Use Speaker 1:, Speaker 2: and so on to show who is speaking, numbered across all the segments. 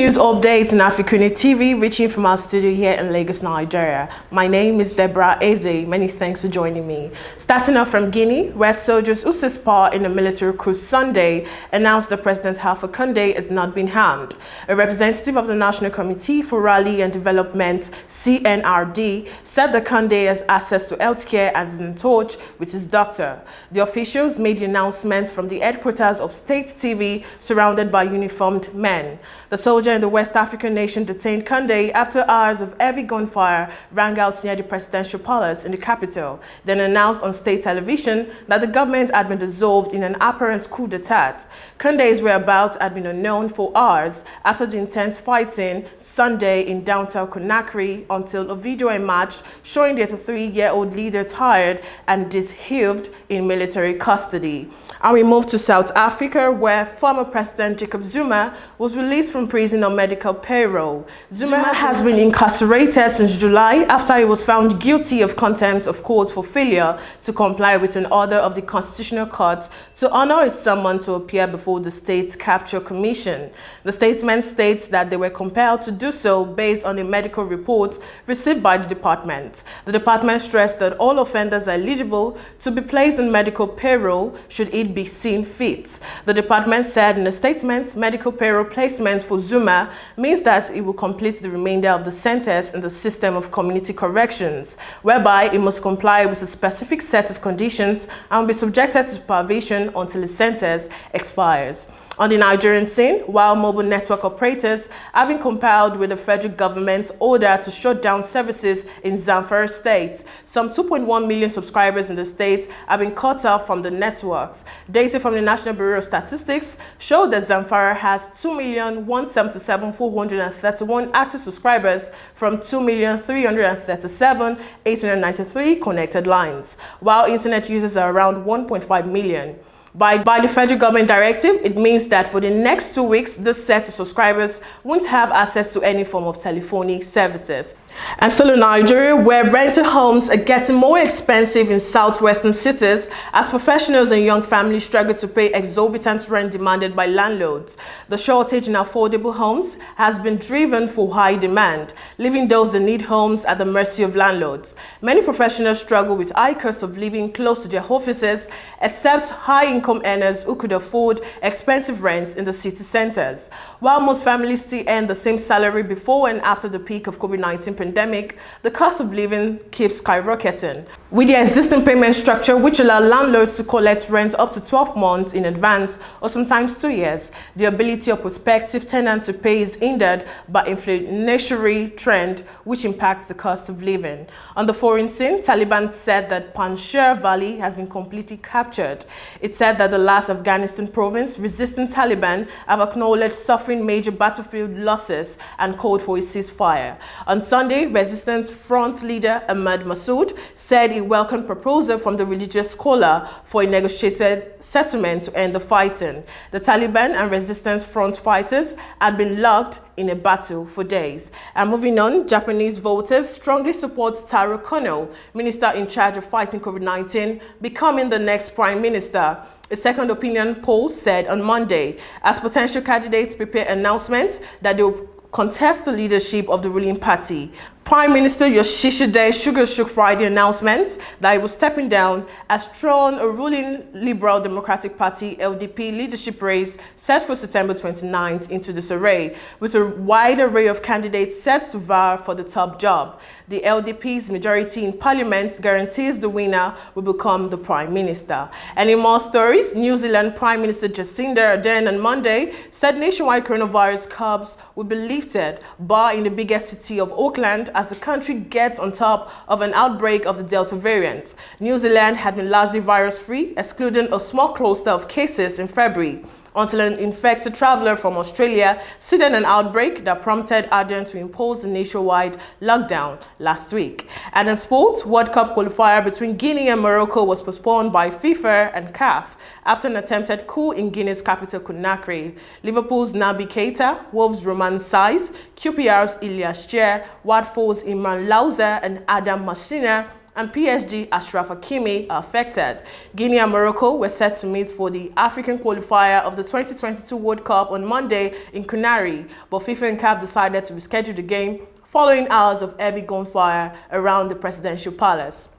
Speaker 1: news updates in AFRICUNIA TV, reaching from our studio here in Lagos, Nigeria. My name is Deborah. Ezeh. Many thanks for joining me. Starting off from Guinea, where soldiers who seized power in a military coup Sunday announced the President Alpha Conde has not been harmed. A representative of the National Committee for Rally and Development, CNRD, said that Conde has access to healthcare and is in touch with his doctor. The officials made the announcement from the headquarters of State TV, surrounded by uniformed men. The soldier in the West African nation detained Conde after hours of heavy gunfire rang out near the presidential palace in the capital, then announced on state television that the government had been dissolved in an apparent coup d'etat. Conde's whereabouts had been unknown for hours after the intense fighting Sunday in downtown Conakry until a video emerged showing the 33-year-old leader tired and disheveled in military custody. And we move to South Africa, where former President Jacob Zuma was released from prison on medical payroll. Zuma has been incarcerated since July after he was found guilty of contempt of court for failure to comply with an order of the Constitutional Court to honor his summons to appear before the State Capture Commission. The statement states that they were compelled to do so based on a medical report received by the department. The department stressed that all offenders are eligible to be placed on medical payroll should it be seen fit. The department said in a statement, medical payroll placement for Zuma means that he will complete the remainder of the sentence in the system of community corrections, whereby he must comply with a specific set of conditions and will be subjected to supervision until his sentence expires. On the Nigerian scene, while mobile network operators have been compelled with the federal government's order to shut down services in Zamfara state, some 2.1 million subscribers in the state have been cut off from the networks. Data from the National Bureau of Statistics show that Zamfara has 2,177,431 active subscribers from 2,337,893 connected lines, while internet users are around 1.5 million. By the federal government directive, it means that for the next 2 weeks, this set of subscribers won't have access to any form of telephony services. And still in Nigeria, where rental homes are getting more expensive in southwestern cities as professionals and young families struggle to pay exorbitant rent demanded by landlords. The shortage in affordable homes has been driven for high demand, leaving those that need homes at the mercy of landlords. Many professionals struggle with high costs of living close to their offices, except high-income earners who could afford expensive rent in the city centers. While most families still earn the same salary before and after the peak of COVID-19 pandemic, the cost of living keeps skyrocketing. With the existing payment structure, which allows landlords to collect rent up to 12 months in advance or sometimes 2 years, the ability of prospective tenants to pay is hindered by inflationary trend, which impacts the cost of living. On the foreign scene, Taliban said that Panjshir Valley has been completely captured. It said that the last Afghanistan province resisting Taliban have acknowledged suffering major battlefield losses and called for a ceasefire. On Sunday, Resistance Front leader Ahmad Massoud said he welcomed proposal from the religious scholar for a negotiated settlement to end the fighting. The Taliban and Resistance Front fighters had been locked in a battle for days. And moving on, Japanese voters strongly support Taro Kono, minister in charge of fighting COVID-19, becoming the next prime minister. A second opinion poll said on Monday, as potential candidates prepare announcements that they will contest the leadership of the ruling party. Prime Minister Yoshihide Suga shook Friday announcement that he was stepping down as thrown a ruling Liberal Democratic Party LDP leadership race set for September 29th into disarray, with a wide array of candidates set to vie for the top job. The LDP's majority in parliament guarantees the winner will become the Prime Minister. And in more stories, New Zealand Prime Minister Jacinda Ardern on Monday said nationwide coronavirus curbs will be lifted, bar in the biggest city of Auckland, as the country gets on top of an outbreak of the Delta variant. New Zealand had been largely virus-free, excluding a small cluster of cases in February, until an infected traveler from Australia cited an outbreak that prompted Ardern to impose a nationwide lockdown last week. And in sports, World Cup qualifier between Guinea and Morocco was postponed by FIFA and CAF after an attempted coup in Guinea's capital Conakry. Liverpool's Naby Keita, Wolves' Romain Saiss, QPR's Ilias Chair, Watford's Imran Louza and Adam Masina and PSG Achraf Hakimi are affected. Guinea and Morocco were set to meet for the African qualifier of the 2022 World Cup on Monday in Conakry, but FIFA and CAF decided to reschedule the game following hours of heavy gunfire around the presidential palace.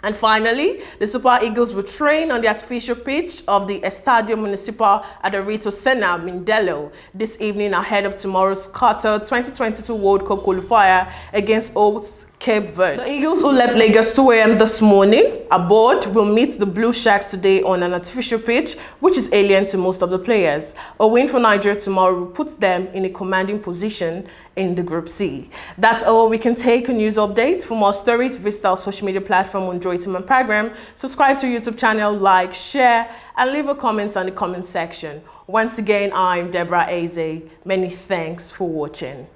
Speaker 1: And finally, the Super Eagles will train on the artificial pitch of the Estadio Municipal Adalberto Senna Mindelo this evening ahead of tomorrow's Qatar 2022 World Cup qualifier against hosts Cape Verde. The Eagles, who left Lagos 2 a.m. this morning aboard, will meet the Blue Sharks today on an artificial pitch, which is alien to most of the players. A win for Nigeria tomorrow will put them in a commanding position in the Group C. That's all we can take on news updates. For more stories, visit our social media platform on Joy Team and Program. Subscribe to our YouTube channel, like, share, and leave a comment on the comment section. Once again, I'm Deborah Ezeh. Many thanks for watching.